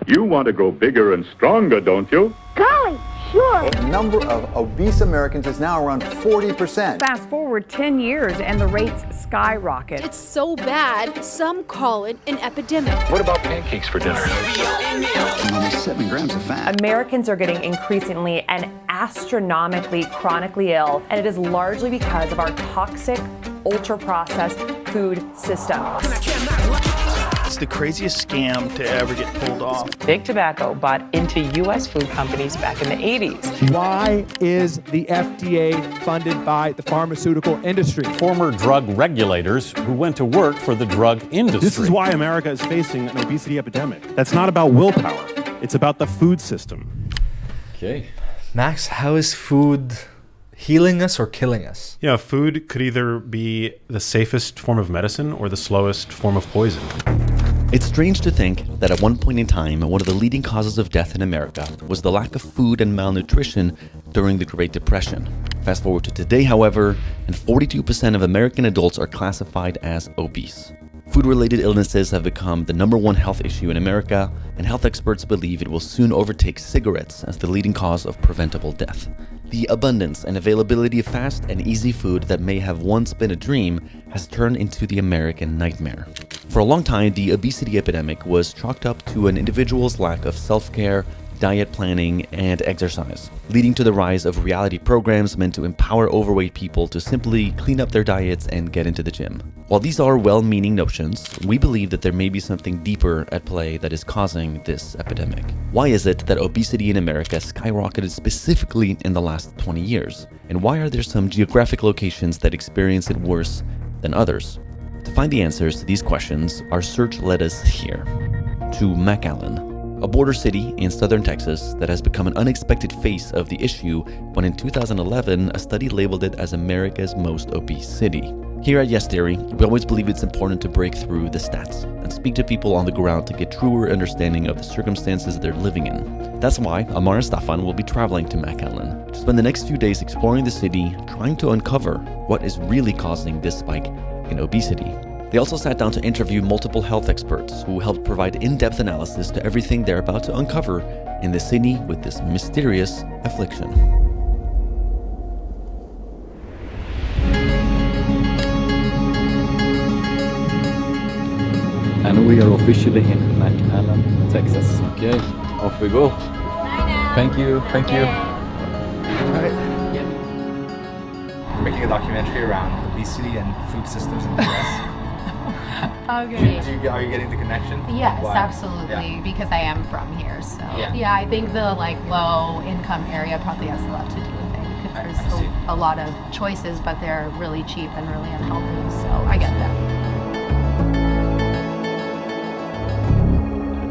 You want to grow bigger and stronger, don't you? Golly, sure. The number of obese Americans is now around 40%. Fast forward 10 years and the rates skyrocket. It's so bad, some call it an epidemic. What about pancakes for dinner? Almost 7 grams of fat. Americans are getting increasingly and astronomically chronically ill, and it is largely because of our toxic, ultra-processed food system. It's the craziest scam to ever get pulled off. Big Tobacco bought into U.S. food companies back in the 80s. Why is the FDA funded by the pharmaceutical industry? Former drug regulators who went to work for the drug industry. This is why America is facing an obesity epidemic. That's not about willpower. It's about the food system. Okay. Max, how is food healing us or killing us? Yeah, food could either be the safest form of medicine or the slowest form of poison. It's strange to think that at one point in time, one of the leading causes of death in America was the lack of food and malnutrition during the Great Depression. Fast forward to today, however, and 42% of American adults are classified as obese. Food-related illnesses have become the #1 health issue in America, and health experts believe it will soon overtake cigarettes as the leading cause of preventable death. The abundance and availability of fast and easy food that may have once been a dream has turned into the American nightmare. For a long time, the obesity epidemic was chalked up to an individual's lack of self-care, diet planning, and exercise, leading to the rise of reality programs meant to empower overweight people to simply clean up their diets and get into the gym. While these are well-meaning notions, we believe that there may be something deeper at play that is causing this epidemic. Why is it that obesity in America skyrocketed specifically in the last 20 years? And why are there some geographic locations that experience it worse than others? To find the answers to these questions, our search led us here, to McAllen, a border city in southern Texas that has become an unexpected face of the issue when in 2011 a study labeled it as America's most obese city. Here at Yes Theory, we always believe it's important to break through the stats and speak to people on the ground to get truer understanding of the circumstances they're living in. That's why Ammar and Staffan will be traveling to McAllen to spend the next few days exploring the city, trying to uncover what is really causing this spike in obesity. They also sat down to interview multiple health experts who helped provide in-depth analysis to everything they're about to uncover in the city with this mysterious affliction. And we are officially in McAllen, Texas. Okay, off we go. Thank you. All right. We're making a documentary around obesity and food systems in the US. Okay. Are you getting the connection? Yes, Why? absolutely, because I am from here. So yeah, I think the low income area probably has a lot to do with it because there's a lot of choices, but they're really cheap and really unhealthy. So I get that.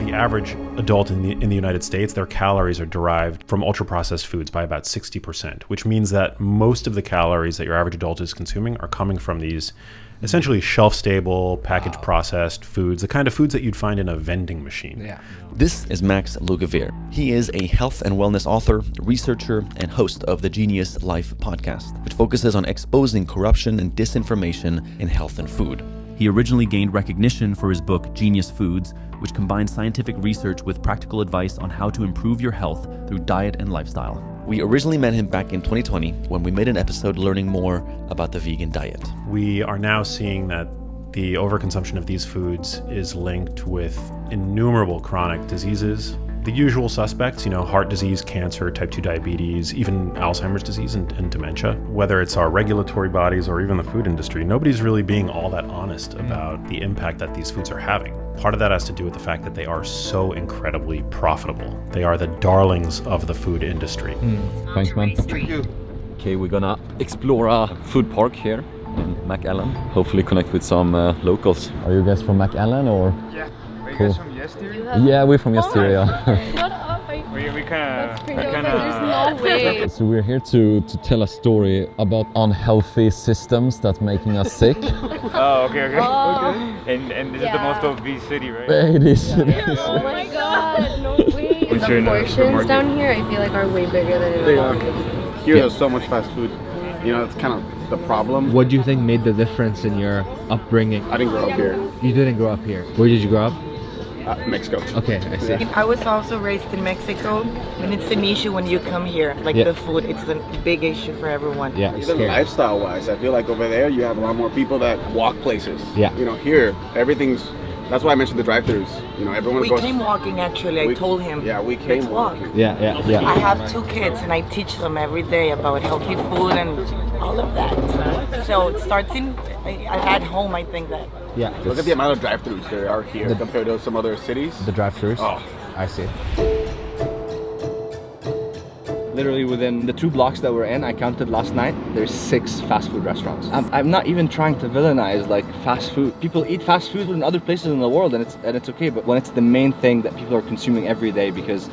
The average adult in the United States, their calories are derived from ultra-processed foods by about 60%, which means that most of the calories that your average adult is consuming are coming from these essentially shelf-stable, packaged-processed foods, the kind of foods that you'd find in a vending machine. Yeah. This is Max Lugavere. He is a health and wellness author, researcher, and host of the Genius Life podcast, which focuses on exposing corruption and disinformation in health and food. He originally gained recognition for his book Genius Foods, which combines scientific research with practical advice on how to improve your health through diet and lifestyle. We originally met him back in 2020 when we made an episode learning more about the vegan diet. We are now seeing that the overconsumption of these foods is linked with innumerable chronic diseases. The usual suspects, heart disease, cancer, type 2 diabetes, even Alzheimer's disease and dementia. Whether it's our regulatory bodies or even the food industry, nobody's really being all that honest about the impact that these foods are having. Part of that has to do with the fact that they are so incredibly profitable. They are the darlings of the food industry. Thanks, man. Thank you. Okay, we're gonna explore a food park here in McAllen. Hopefully connect with some locals. Are you guys from McAllen or? Yeah. Are you Cool. guys from Yes Theory? Yeah, we're from Yes Theory. Shut up! We kind of. There's no way. So we're here to tell a story about unhealthy systems that's making us sick. Oh, okay. And this is the most obese city, right? It is. Oh my god, no way. The portions down here, I feel like are way bigger than in America. Here there's so much fast food. It's kind of the problem. What do you think made the difference in your upbringing? I didn't grow up here. You didn't grow up here. Where did you grow up? Mexico. Okay, I see. I was also raised in Mexico, and it's an issue when you come here. Like the food, it's a big issue for everyone. Yeah, even lifestyle-wise, I feel like over there you have a lot more people that walk places. Yeah. You know, here everything's. That's why I mentioned the drive-throughs. You know, everyone We goes. came walking actually. I told him. Yeah, we came walking. Yeah. I have 2 kids, and I teach them every day about healthy food and all of that. So it starts at home. I think that. Yeah. Look at the amount of drive-thrus there are here compared to some other cities. The drive-thrus? Oh. I see. Literally within the 2 blocks that we're in, I counted last night, there's 6 fast food restaurants. I'm not even trying to villainize like fast food. People eat fast food in other places in the world and it's okay, but when it's the main thing that people are consuming every day because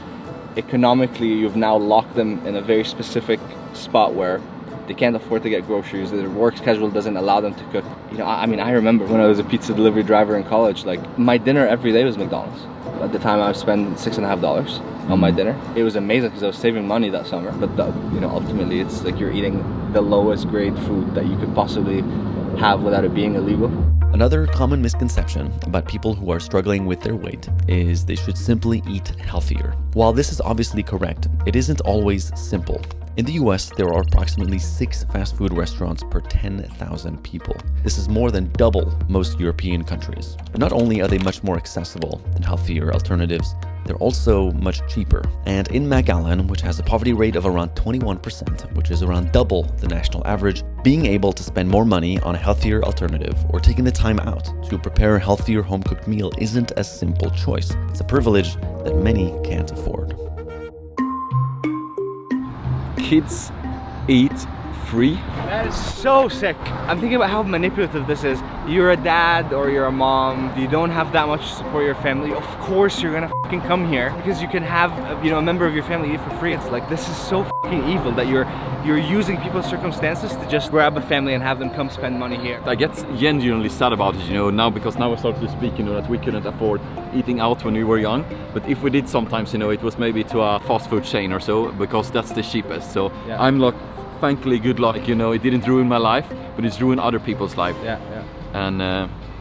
economically you've now locked them in a very specific spot where they can't afford to get groceries, their work schedule doesn't allow them to cook. You know, I mean, I remember when I was a pizza delivery driver in college, like my dinner every day was McDonald's. At the time I was spending $6.50 on my dinner. It was amazing because I was saving money that summer, but you know, ultimately it's like you're eating the lowest grade food that you could possibly have without it being illegal. Another common misconception about people who are struggling with their weight is they should simply eat healthier. While this is obviously correct, it isn't always simple. In the US, there are approximately 6 fast food restaurants per 10,000 people. This is more than double most European countries. But not only are they much more accessible than healthier alternatives, they're also much cheaper. And in McAllen, which has a poverty rate of around 21%, which is around double the national average, being able to spend more money on a healthier alternative or taking the time out to prepare a healthier home-cooked meal isn't a simple choice. It's a privilege that many can't afford. Kids eat free. That is so sick. I'm thinking about how manipulative this is. You're a dad or you're a mom, you don't have that much to support your family. Of course you're gonna fucking come here because you can have, you know, a member of your family eat for free. It's like, this is so fucking evil that you're using people's circumstances to just grab a family and have them come spend money here. I get genuinely sad about it, you know, now because now I started to speak, you know, that we couldn't afford eating out when we were young. But if we did sometimes, you know, it was maybe to a fast food chain or so, because that's the cheapest. So yeah. I'm like, thankfully good luck, you know, it didn't ruin my life, but it's ruined other people's life. Yeah.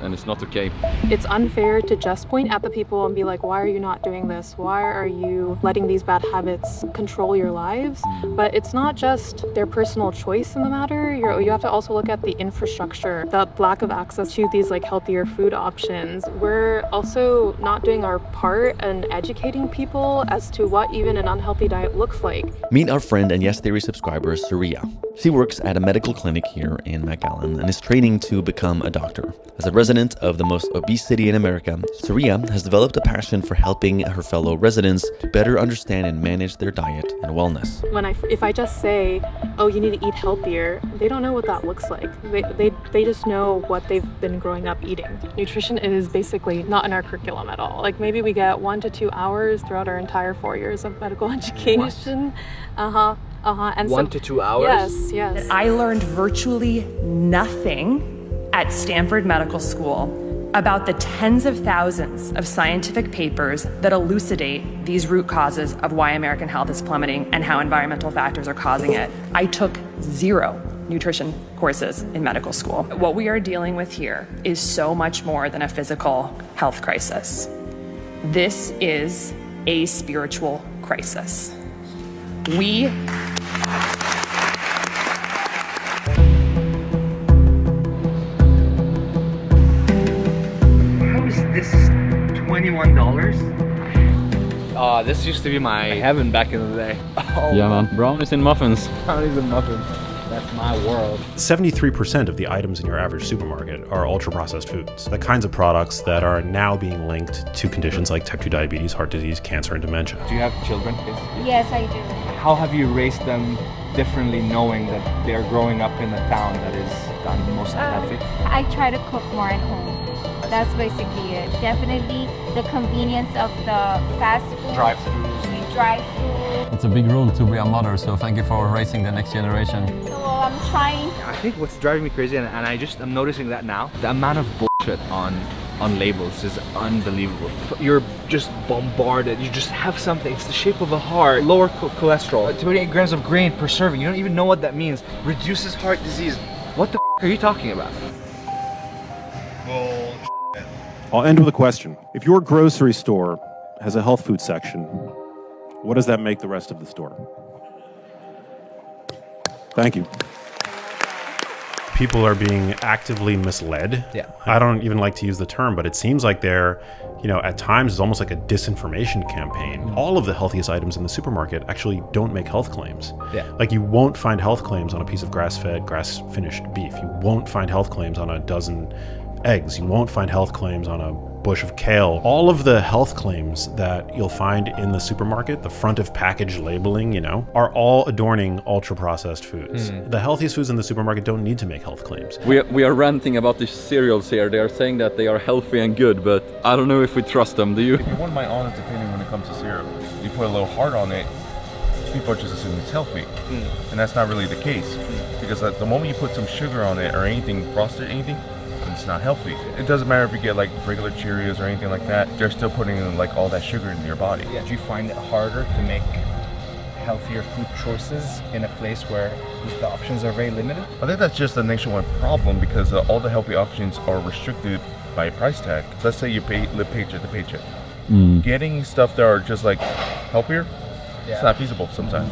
And it's not okay. It's unfair to just point at the people and be like, why are you not doing this? Why are you letting these bad habits control your lives? But it's not just their personal choice in the matter. You have to also look at the infrastructure, the lack of access to these like healthier food options. We're also not doing our part in educating people as to what even an unhealthy diet looks like. Meet our friend and Yes Theory subscriber, Surya. She works at a medical clinic here in McAllen and is training to become a doctor. As a resident of the most obese city in America, Surya has developed a passion for helping her fellow residents to better understand and manage their diet and wellness. If I just say, oh, you need to eat healthier, they don't know what that looks like. They just know what they've been growing up eating. Nutrition is basically not in our curriculum at all. Like maybe we get 1 to 2 hours throughout our entire 4 years of medical education. And 1 to 2 hours? Yes. I learned virtually nothing at Stanford Medical School about the tens of thousands of scientific papers that elucidate these root causes of why American health is plummeting and how environmental factors are causing it. I took 0 nutrition courses in medical school. What we are dealing with here is so much more than a physical health crisis. This is a spiritual crisis. This is $21. This used to be my heaven back in the day. Oh, yeah, man. Brownies and muffins. Brownies and muffins. That's my world. 73% of the items in your average supermarket are ultra-processed foods. The kinds of products that are now being linked to conditions like type 2 diabetes, heart disease, cancer, and dementia. Do you have children? Yes, I do. How have you raised them differently, knowing that they're growing up in a town that is done most healthy? I try to cook more at home. That's basically it. Definitely the convenience of the fast food. Drive-through. It's a big role to be a mother, so thank you for raising the next generation. So I'm trying. I think what's driving me crazy, and I'm noticing that now, the amount of bullshit on labels is unbelievable. You're just bombarded. You just have something. It's the shape of a heart. Lower cholesterol. 28 grams of grain per serving. You don't even know what that means. Reduces heart disease. What the are you talking about? I'll end with a question. If your grocery store has a health food section, what does that make the rest of the store? Thank you. People are being actively misled. Yeah. I don't even like to use the term, but it seems like they're, at times it's almost like a disinformation campaign. All of the healthiest items in the supermarket actually don't make health claims. Yeah. Like you won't find health claims on a piece of grass-fed, grass-finished beef. You won't find health claims on a dozen eggs. You won't find health claims on a bush of kale. All of the health claims that you'll find in the supermarket, the front of package labeling, are all adorning ultra-processed foods. The healthiest foods in the supermarket don't need to make health claims. We are ranting about these cereals here. They are saying that they are healthy and good, but I don't know if we trust them. Do you? If you want my honest opinion when it comes to cereal, you put a little heart on it, people just assume it's healthy. And that's not really the case. Because the moment you put some sugar on it or anything, frosted anything, it's not healthy. It doesn't matter if you get like regular Cheerios or anything like that, they're still putting in like all that sugar in your body. Do you find it harder to make healthier food choices in a place where the options are very limited? I think that's just a nationwide problem because all the healthy options are restricted by a price tag. Let's say you live paycheck to paycheck. Getting stuff that are just like healthier, it's not feasible sometimes.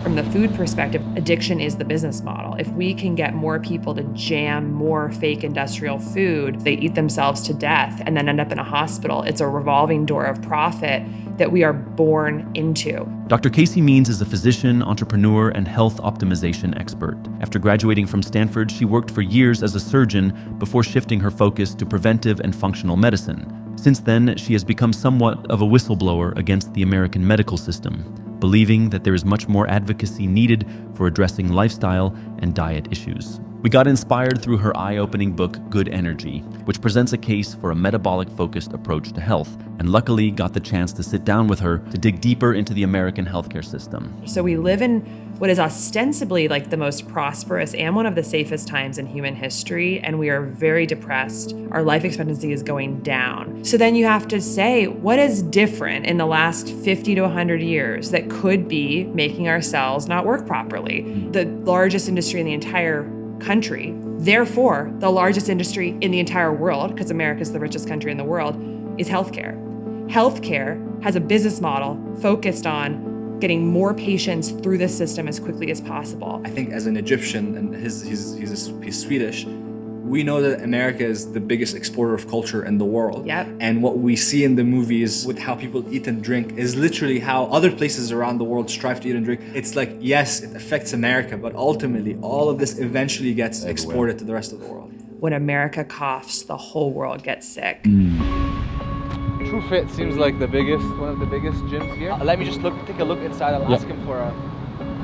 From the food perspective, addiction is the business model. If we can get more people to jam more fake industrial food, they eat themselves to death and then end up in a hospital. It's a revolving door of profit that we are born into. Dr. Casey Means is a physician, entrepreneur, and health optimization expert. After graduating from Stanford, she worked for years as a surgeon before shifting her focus to preventive and functional medicine. Since then, she has become somewhat of a whistleblower against the American medical system, believing that there is much more advocacy needed for addressing lifestyle and diet issues. We got inspired through her eye-opening book, Good Energy, which presents a case for a metabolic-focused approach to health, and luckily got the chance to sit down with her to dig deeper into the American healthcare system. So we live in what is ostensibly like the most prosperous and one of the safest times in human history, and we are very depressed. Our life expectancy is going down. So then you have to say, what is different in the last 50 to 100 years that could be making our cells not work properly? The largest industry in the entire country, therefore the largest industry in the entire world, because America is the richest country in the world, is healthcare. Healthcare has a business model focused on getting more patients through the system as quickly as possible. I think as an Egyptian, and he's Swedish, we know that America is the biggest exporter of culture in the world. Yep. And what we see in the movies with how people eat and drink is literally how other places around the world strive to eat and drink. It's like, yes, it affects America, but ultimately all of this eventually gets exported to the rest of the world. When America coughs, the whole world gets sick. True Fit seems like one of the biggest gyms here. Let me just take a look inside. I'll ask him for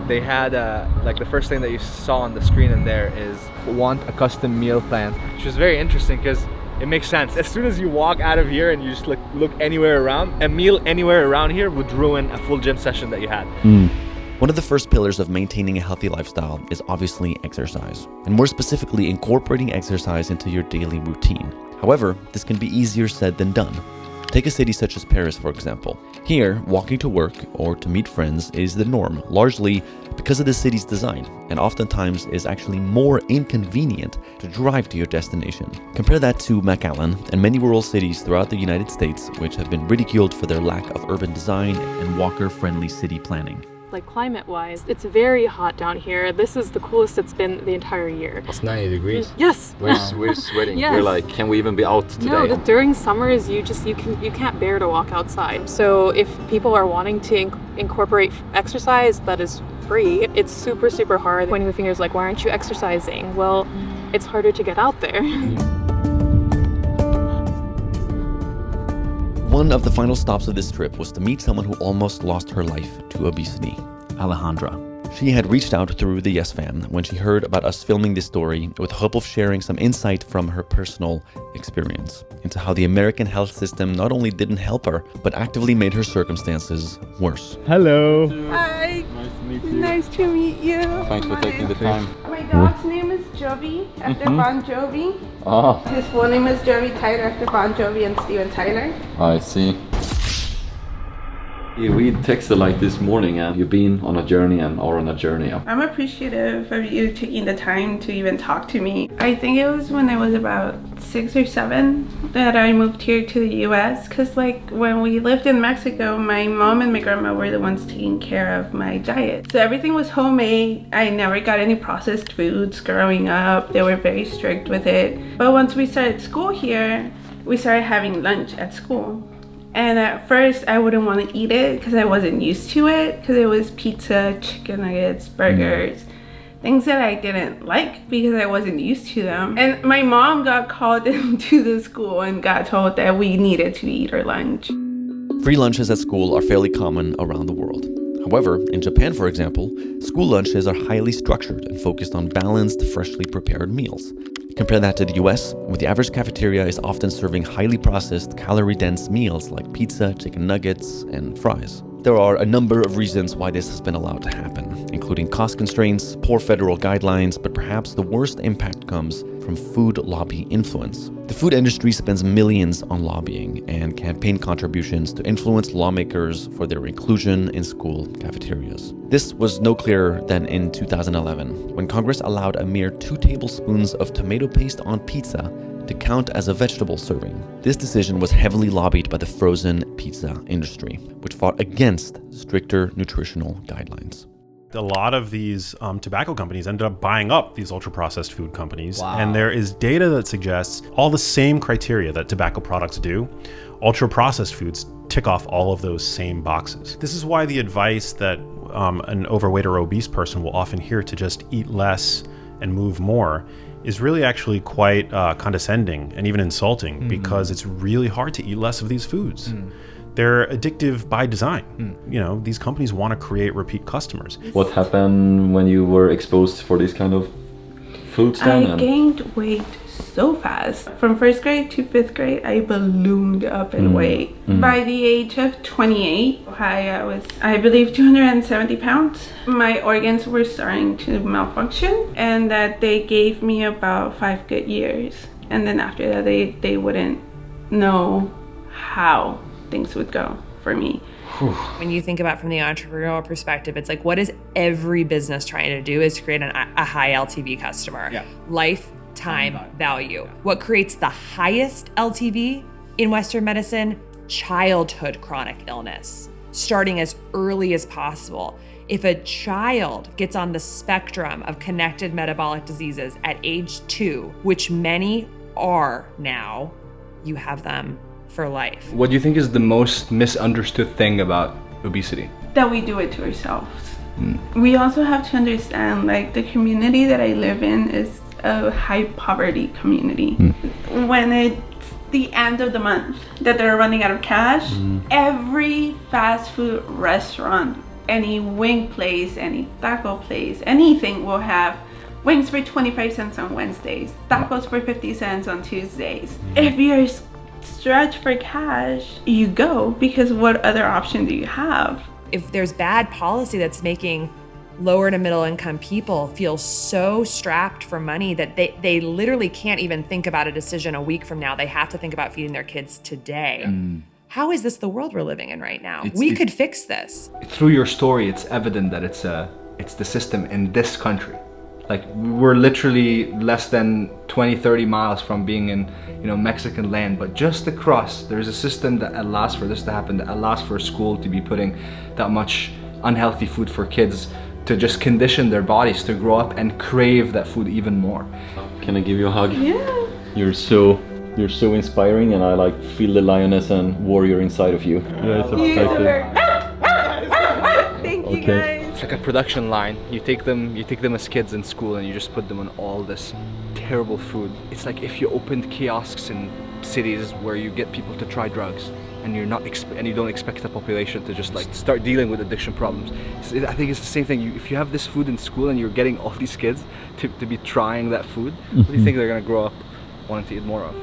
They had like the first thing that you saw on the screen in there is want a custom meal plan, which was very interesting because it makes sense. As soon as you walk out of here and you just look anywhere around, a meal anywhere around here would ruin a full gym session that you had. One of the first pillars of maintaining a healthy lifestyle is obviously exercise, and more specifically incorporating exercise into your daily routine. However, this can be easier said than done. Take a city such as Paris, for example. Here, walking to work or to meet friends is the norm, largely because of the city's design, and oftentimes is actually more inconvenient to drive to your destination. Compare that to McAllen and many rural cities throughout the United States, which have been ridiculed for their lack of urban design and walker-friendly city planning. Like climate-wise, it's very hot down here. This is the coolest it's been the entire year. It's 90 degrees. Yes. We're sweating. Yes. We're like, can we even be out today? No, during summers you can't bear to walk outside. So if people are wanting to incorporate exercise that is free, it's super, super hard. Pointing the fingers like, why aren't you exercising? Well, it's harder to get out there. One of the final stops of this trip was to meet someone who almost lost her life to obesity, Alejandra. She had reached out through the Yes Fam when she heard about us filming this story with the hope of sharing some insight from her personal experience into how the American health system not only didn't help her, but actively made her circumstances worse. Hello. Hi. Nice to meet you. Nice to meet you. Thanks for taking the time. My dog's name is Jovi, after Bon Jovi. Oh. His full name is Jovi Tyler, after Bon Jovi and Steven Tyler. I see. We texted like this morning and you've been on a journey and are on a journey. I'm appreciative of you taking the time to even talk to me. I think it was when I was about 6 or 7 that I moved here to the US, because like when we lived in Mexico, my mom and my grandma were the ones taking care of my diet. So everything was homemade. I never got any processed foods growing up. They were very strict with it. But once we started school here, we started having lunch at school. And at first I wouldn't want to eat it because I wasn't used to it, because it was pizza, chicken nuggets, burgers, things that I didn't like because I wasn't used to them. And my mom got called into the school and got told that we needed to eat our lunch. Free lunches at school are fairly common around the world. However, in Japan, for example, school lunches are highly structured and focused on balanced, freshly prepared meals. Compare that to the US, where the average cafeteria is often serving highly processed, calorie-dense meals like pizza, chicken nuggets, and fries. There are a number of reasons why this has been allowed to happen, including cost constraints, poor federal guidelines, but perhaps the worst impact comes from food lobby influence. The food industry spends millions on lobbying and campaign contributions to influence lawmakers for their inclusion in school cafeterias. This was no clearer than in 2011, when Congress allowed a mere 2 tablespoons of tomato paste on pizza to count as a vegetable serving. This decision was heavily lobbied by the frozen pizza industry, which fought against stricter nutritional guidelines. A lot of these tobacco companies ended up buying up these ultra-processed food companies. Wow. And there is data that suggests all the same criteria that tobacco products do, ultra-processed foods tick off all of those same boxes. This is why the advice that an overweight or obese person will often hear to just eat less and move more is really actually quite condescending and even insulting, because it's really hard to eat less of these foods. They're addictive by design. You know, these companies want to create repeat customers. What happened when you were exposed for this kind of foods then? I gained weight so fast. From 1st grade to 5th grade, I ballooned up in weight. By the age of 28, I was, I believe, 270 pounds. My organs were starting to malfunction, and that they gave me about 5 good years. And then after that, they wouldn't know how things would go for me. When you think about from the entrepreneurial perspective, it's like, what is every business trying to do is create a high LTV customer. Lifetime value. What creates the highest LTV in Western medicine? Childhood chronic illness, starting as early as possible. If a child gets on the spectrum of connected metabolic diseases at age 2, which many are now, you have them for life. What do you think is the most misunderstood thing about obesity? That we do it to ourselves. We also have to understand, like, the community that I live in is a high poverty community. When it's the end of the month that they're running out of cash, every fast food restaurant, any wing place, any taco place, anything will have wings for 25 cents on Wednesdays, tacos for 50 cents on Tuesdays. If you're stretched for cash, you go, because what other option do you have? If there's bad policy that's making lower to middle income people feel so strapped for money that they literally can't even think about a decision a week from now, they have to think about feeding their kids today. How is this the world we're living in right now? We could fix this. Through your story, it's evident that it's the system in this country. Like, we're literally less than 20-30 miles from being in, Mexican land, but just across, there's a system that allows for this to happen, that allows for a school to be putting that much unhealthy food for kids, to just condition their bodies to grow up and crave that food even more. Can I give you a hug? Yeah. You're so inspiring, and I feel the lioness and warrior inside of you. Thank you, guys. It's like a production line. You take them as kids in school and you just put them on all this terrible food. It's like if you opened kiosks in cities where you get people to try drugs, and you don't expect the population to just start dealing with addiction problems. I think it's the same thing. If you have this food in school and you're getting all these kids to be trying that food, what do you think they're gonna grow up wanting to eat more of?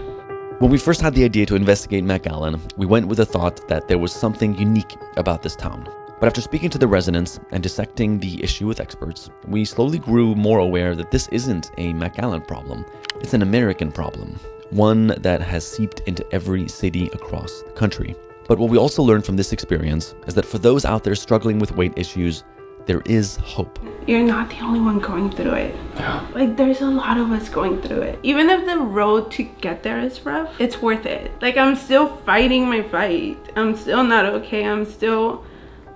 When we first had the idea to investigate McAllen, we went with the thought that there was something unique about this town. But after speaking to the residents and dissecting the issue with experts, we slowly grew more aware that this isn't a McAllen problem. It's an American problem, one that has seeped into every city across the country. But what we also learned from this experience is that for those out there struggling with weight issues, there is hope. You're not the only one going through it. Like, there's a lot of us going through it. Even if the road to get there is rough, it's worth it. Like, I'm still fighting my fight. I'm still not okay. I'm still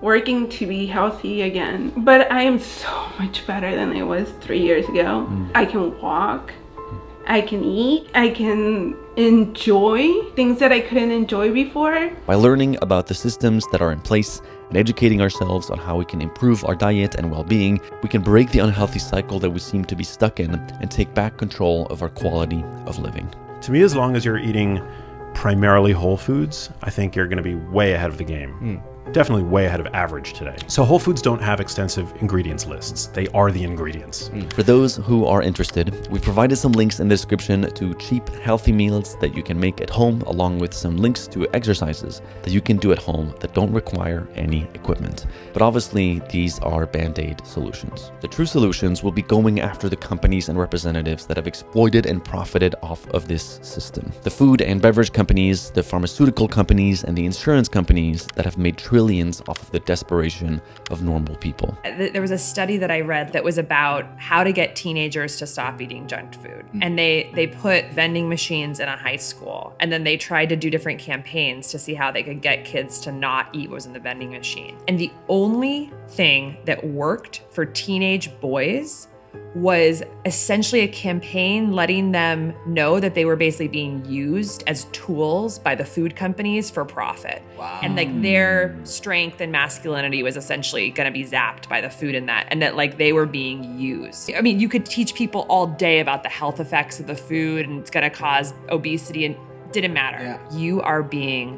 working to be healthy again. But I am so much better than I was 3 years ago. I can walk. I can eat. I can enjoy things that I couldn't enjoy before. By learning about the systems that are in place and educating ourselves on how we can improve our diet and well-being, we can break the unhealthy cycle that we seem to be stuck in and take back control of our quality of living. To me, as long as you're eating primarily whole foods, I think you're going to be way ahead of the game. Definitely way ahead of average today. So whole foods don't have extensive ingredients lists. They are the ingredients. For those who are interested, we've provided some links in the description to cheap, healthy meals that you can make at home, along with some links to exercises that you can do at home that don't require any equipment. But obviously, these are band-aid solutions. The true solutions will be going after the companies and representatives that have exploited and profited off of this system. The food and beverage companies, the pharmaceutical companies, and the insurance companies that have made trillions off of the desperation of normal people. There was a study that I read that was about how to get teenagers to stop eating junk food. And they put vending machines in a high school, and then they tried to do different campaigns to see how they could get kids to not eat what was in the vending machine. And the only thing that worked for teenage boys was essentially a campaign letting them know that they were basically being used as tools by the food companies for profit. Wow. And like their strength and masculinity was essentially going to be zapped by the food in that, and that like they were being used. I mean, you could teach people all day about the health effects of the food and it's going to cause obesity, and it didn't matter. Yeah. You are being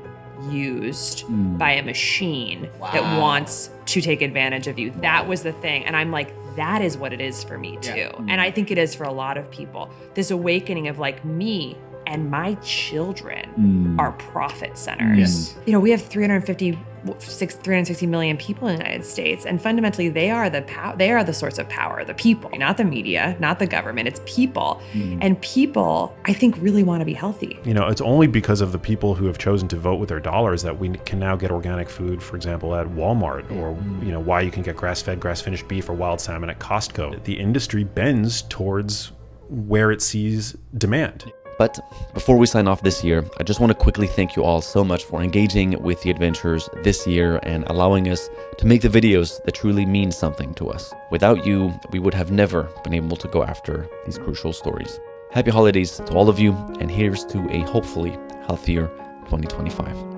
used by a machine that wants to take advantage of you. That was the thing. And I'm like, that is what it is for me too. And I think it is for a lot of people. This awakening of like, me and my children are profit centers. You know, we have 360 million people in the United States, and fundamentally they are the source of power, the people, not the media, not the government, it's people. And people, I think, really want to be healthy. You know, it's only because of the people who have chosen to vote with their dollars that we can now get organic food, for example, at Walmart, or, you know, why you can get grass-fed, grass-finished beef or wild salmon at Costco. The industry bends towards where it sees demand. But before we sign off this year, I just want to quickly thank you all so much for engaging with the adventures this year and allowing us to make the videos that truly mean something to us. Without you, we would have never been able to go after these crucial stories. Happy holidays to all of you, and here's to a hopefully healthier 2025.